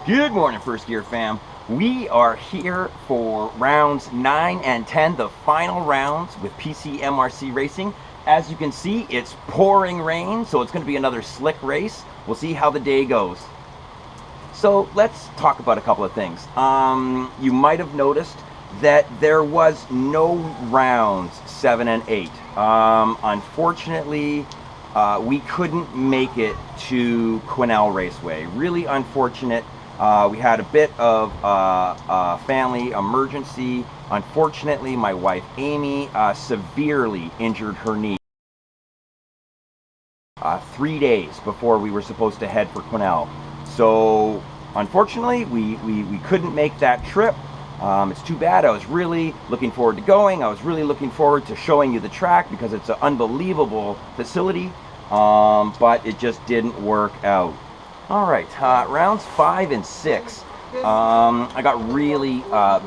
Good morning, First Gear fam. We are here for rounds 9 and 10, the final rounds with PC MRC Racing. As you can see, it's pouring rain, so it's going to be another slick race. We'll see how the day goes. So let's talk about a couple of things. You might have noticed that there was no rounds 7 and 8. Unfortunately, we couldn't make it to Quesnel Raceway. Really unfortunate. We had a bit of a family emergency. Unfortunately, my wife Amy severely injured her knee 3 days before we were supposed to head for Quesnel. So unfortunately, we couldn't make that trip. It's too bad. I was really looking forward to going. I was really looking forward to showing you the track because it's an unbelievable facility, but it just didn't work out. All right, rounds 5 and 6. I got really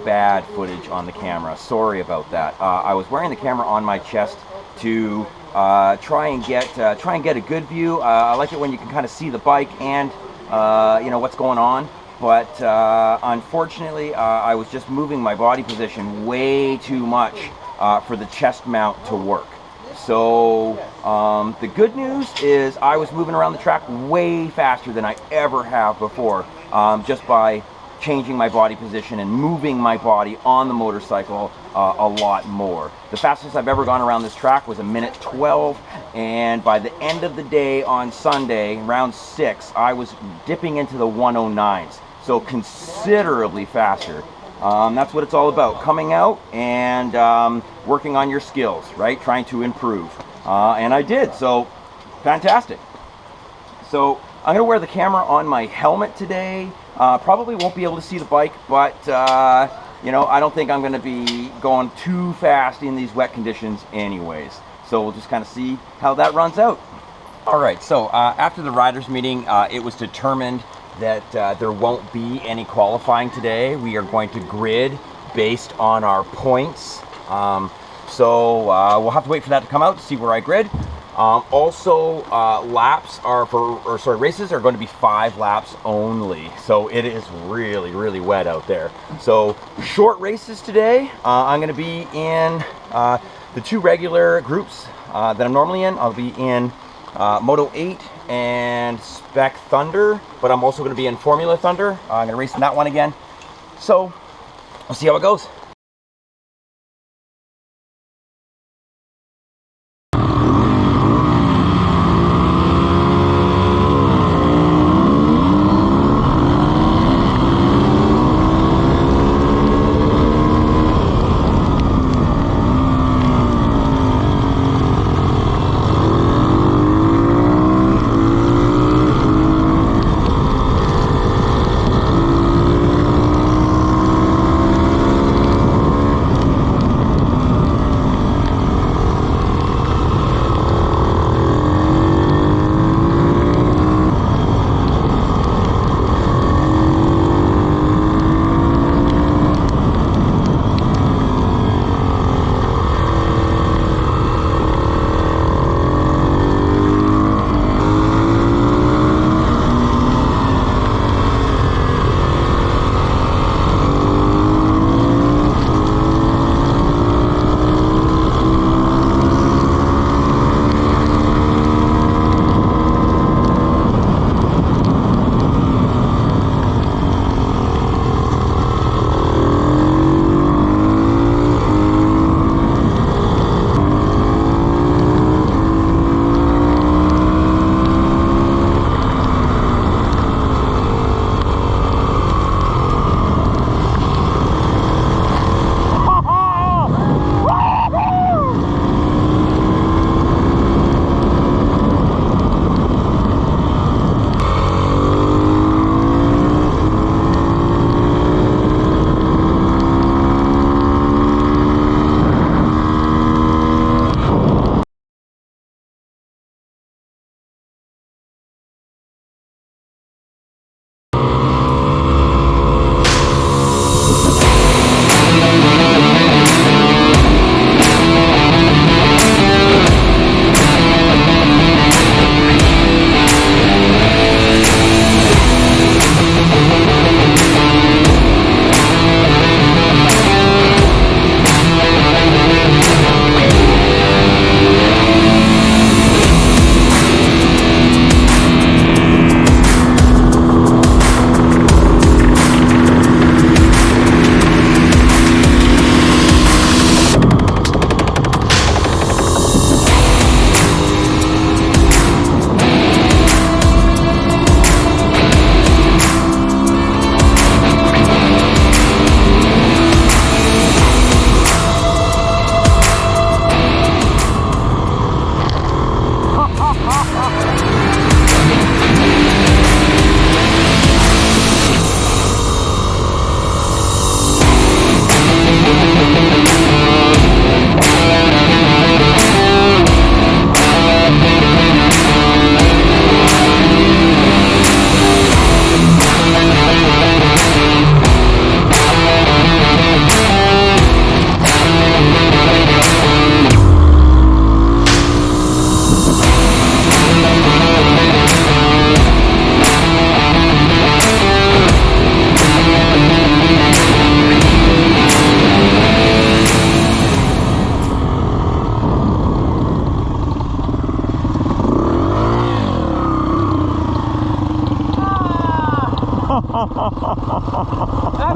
bad footage on the camera. Sorry about that. I was wearing the camera on my chest to try and get a good view. I like it when you can kind of see the bike and you know what's going on. But unfortunately, I was just moving my body position way too much for the chest mount to work. So the good news is I was moving around the track way faster than I ever have before, just by changing my body position and moving my body on the motorcycle a lot more. The fastest I've ever gone around this track was 1:12, and by the end of the day on Sunday, round 6, I was dipping into the 109s, so considerably faster. That's what it's all about, coming out and working on your skills, right? Trying to improve. And I did, so fantastic. So I'm gonna wear the camera on my helmet today. Probably won't be able to see the bike, but you know, I don't think I'm gonna be going too fast in these wet conditions anyways. So we'll just kind of see how that runs out. All right, so after the riders meeting, it was determined that there won't be any qualifying today. We are going to grid based on our points. So we'll have to wait for that to come out to see where I grid. Also, races are going to be 5 laps only. So it is really, really wet out there. So short races today. I'm going to be in the 2 regular groups that I'm normally in. I'll be in Moto 8 and Spec Thunder, but I'm also going to be in Formula Thunder. I'm going to race in that one again. So we'll see how it goes.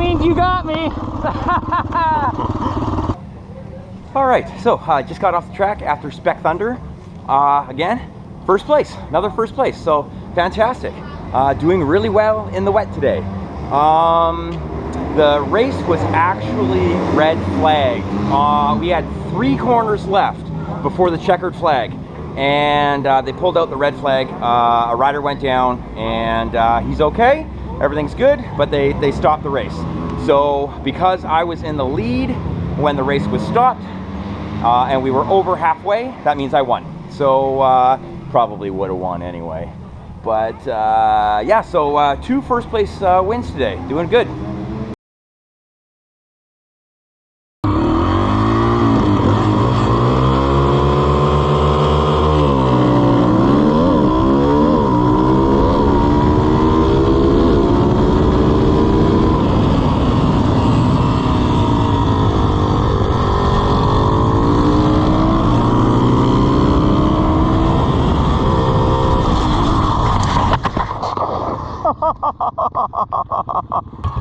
means you got me. All right, so I just got off the track after Spec Thunder. Again, first place, another first place. So fantastic. Doing really well in the wet today. The race was actually red flagged. We had 3 corners left before the checkered flag, and they pulled out the red flag. A rider went down, and he's okay. Everything's good, but they stopped the race. So because I was in the lead when the race was stopped, and we were over halfway, that means I won. So probably would have won anyway. But yeah, so 2 first place wins today. Doing good.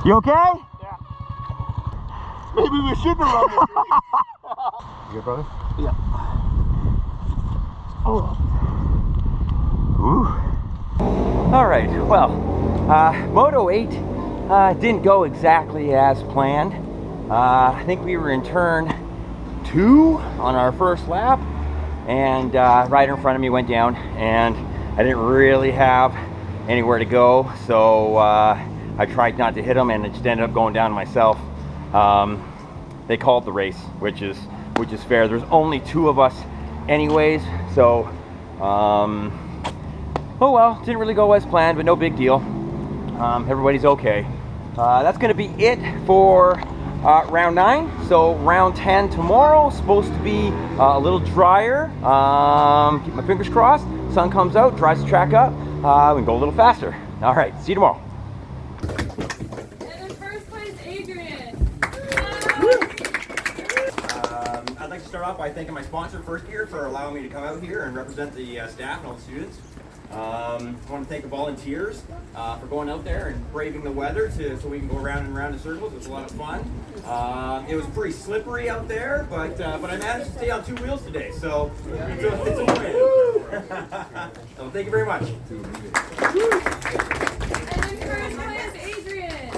You okay? Yeah. Maybe we should run it. You good, brother? Yeah. Oh. Ooh. All right. Well, Moto 8 didn't go exactly as planned. I think we were in turn 2 on our first lap, and rider in front of me went down, and I didn't really have anywhere to go, so I tried not to hit him, and it just ended up going down myself. They called the race, which is fair. There's only 2 of us anyways, so oh well, didn't really go as planned, but no big deal. Everybody's okay. That's gonna be it for round 9. So round 10 tomorrow, supposed to be a little drier. Keep my fingers crossed. Sun comes out, dries the track up. We can go a little faster. All right, see you tomorrow. And in first place, Adrian. I'd like to start off by thanking my sponsor, First Gear, for allowing me to come out here and represent the staff and all the students. I want to thank the volunteers for going out there and braving the weather so we can go around and around in circles. It was a lot of fun. It was pretty slippery out there, but I managed to stay on 2 wheels today, so it's a win. So thank you very much. And in first place, Adrian.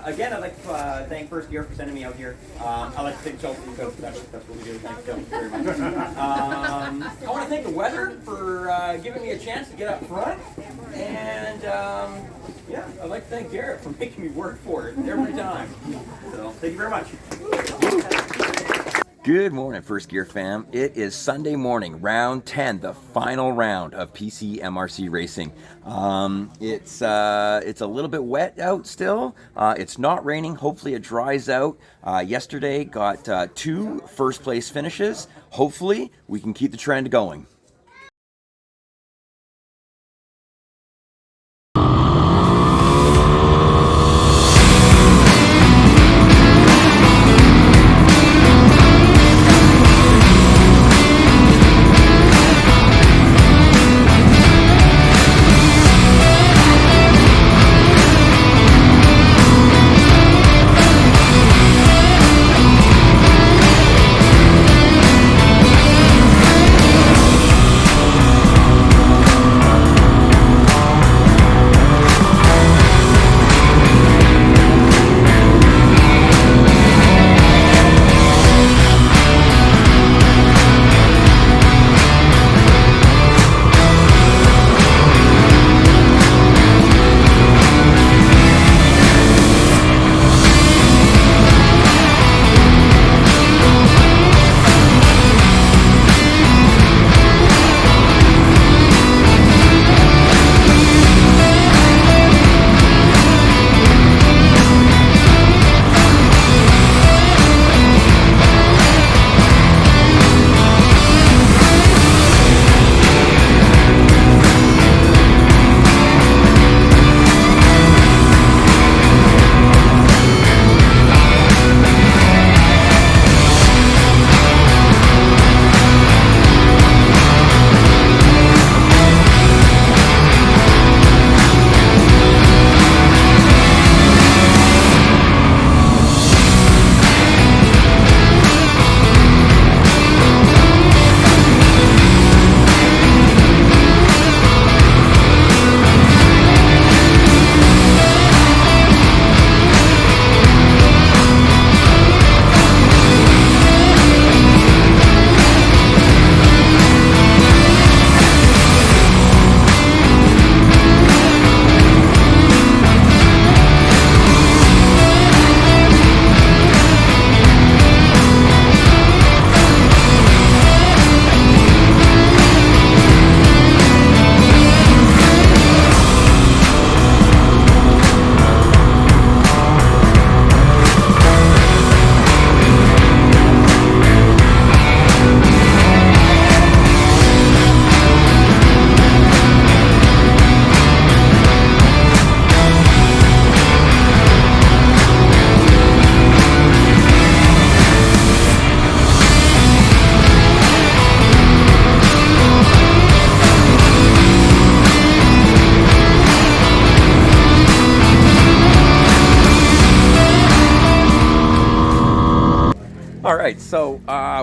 Again, I'd like to thank First Gear for sending me out here. I'd like to thank Chelsea because that's what we do. Thank you very much. I want to thank the weather for giving me a chance to get up front. And yeah, I'd like to thank Garrett for making me work for it every time. So thank you very much. Good morning, First Gear fam. It is Sunday morning, round 10, the final round of PC MRC racing. It's a little bit wet out still. It's not raining. Hopefully it dries out. Yesterday got 2 first place finishes. Hopefully we can keep the trend going.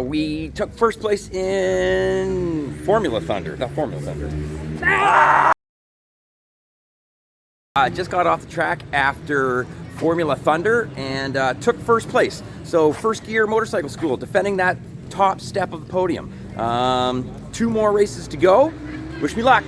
We took first place in Formula Thunder. Not Formula Thunder. Just got off the track after Formula Thunder and took first place. So first gear motorcycle school, defending that top step of the podium. 2 more races to go. Wish me luck.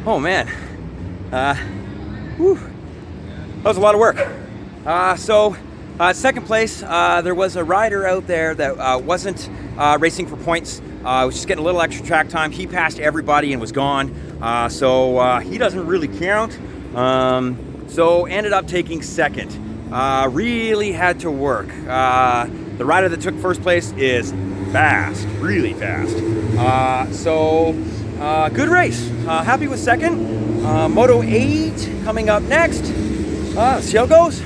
Oh man, whew. That was a lot of work. Second place, there was a rider out there that wasn't racing for points, was just getting a little extra track time. He passed everybody and was gone, so he doesn't really count. So ended up taking second. Really had to work. The rider that took first place is fast, really fast. Good race. Happy with second. Moto 8 coming up next. See how it goes.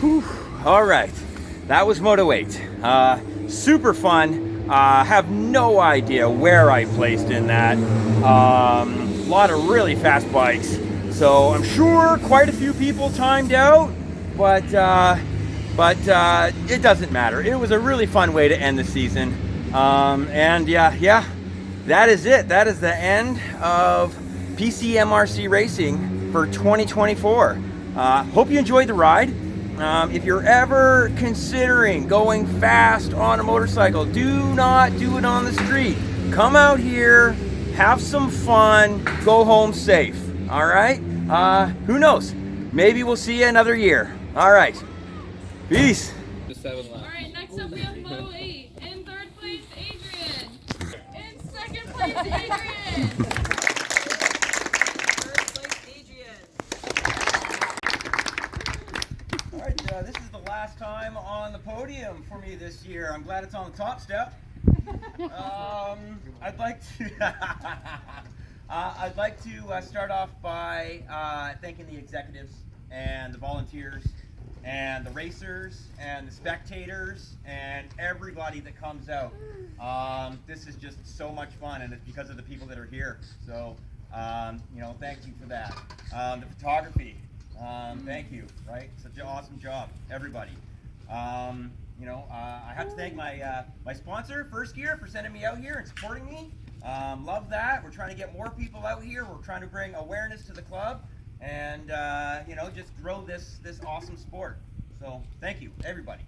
All right, that was Moto 8. Super fun. Have no idea where I placed in that. A lot of really fast bikes. So I'm sure quite a few people timed out, but it doesn't matter. It was a really fun way to end the season. And yeah, that is it. That is the end of PCMRC Racing for 2024. Hope you enjoyed the ride. If you're ever considering going fast on a motorcycle, do not do it on the street. Come out here, have some fun, go home safe. All right? Who knows? Maybe we'll see you another year. All right. Peace. Alright, next up we have Moto 8. In third place, Adrian. In second place, Adrian. Third place, Adrian. All right, this is the last time on the podium for me this year. I'm glad it's on the top step. I'd like to start off by thanking the executives and the volunteers and the racers and the spectators and everybody that comes out. This is just so much fun, and it's because of the people that are here. So, thank you for that. The photography, thank you, right? Such an awesome job, everybody. I have to thank my sponsor, First Gear, for sending me out here and supporting me. Love that. We're trying to get more people out here. We're trying to bring awareness to the club and, just grow this awesome sport. So thank you, everybody.